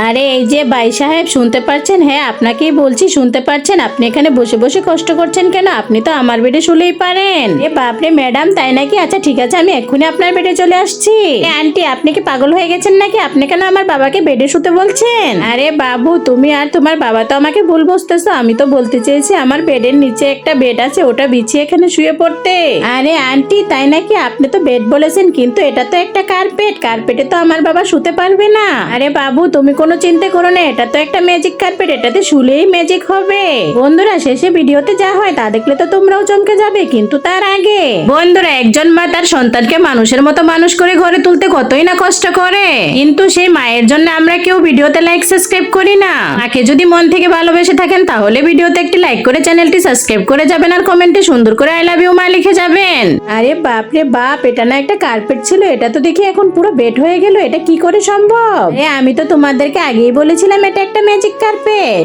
আরে এই যে ভাই সাহেব, শুনতে পাচ্ছেন? হ্যাঁ, আপনাকেই বলছি, শুনতে পাচ্ছেন? আপনি এখানে বসে বসে কষ্ট করছেন কেন? আপনি তো আমার বেডে শুলেই পারেন। এ বাপরে ম্যাডাম, তাই নাকি? আচ্ছা ঠিক আছে, আমি এক্ষুনি আপনার বেডে চলে আসছি। আন্টি, আপনি কি পাগল হয়ে গেছেন নাকি? আপনি কেন আমার বাবাকে বেডে শুতে বলছেন? আরে বাবু, তুমি আর তোমার বাবা তো আমাকে ভুল বুঝতেছো। আমি তো বলতে চেয়েছি আমার বেডের নিচে একটা বেড আছে, ওটা বিছিয়ে এখানে শুয়ে পড়তে। আরে আন্টি, তাই নাকি? আপনি তো বেড বলেছেন, কিন্তু এটা তো একটা কার্পেট। কার্পেটে তো আমার বাবা শুতে পারবে না। আরে বাবু, তুমি কোনো চিন্তা করো না, এটা তো একটা ম্যাজিক কার্পেট, এটাতে শুলেই ম্যাজিক হবে। বন্ধুরা, শেষে ভিডিওতে যা হয় তা দেখলে তো তোমরাও চমকে যাবে, কিন্তু তার আগে বন্ধুরা, একজন মা তার সন্তানকে মানুষের মতো মানুষ করে ঘরে তুলতে কতই না কষ্ট করে, কিন্তু সেই মায়ের জন্য আমরা কেউ ভিডিওতে লাইক সাবস্ক্রাইব করি না। মাকে যদি মন থেকে ভালোবেসে থাকেন তাহলে ভিডিওতে একটি লাইক করে চ্যানেলটি সাবস্ক্রাইব করে যাবেন, আর কমেন্টে সুন্দর করে আই লাভ ইউ মা লিখে যাবেন। আরে বাপ রে বাপ, এটা না একটা কার্পেট ছিল, এটা তো দেখি এখন পুরো বেড হয়ে গেল। এটা কি করে সম্ভব? আমি তো তোমাদেরকে আগেই বলেছিলাম এটা একটা ম্যাজিক কার্পেট।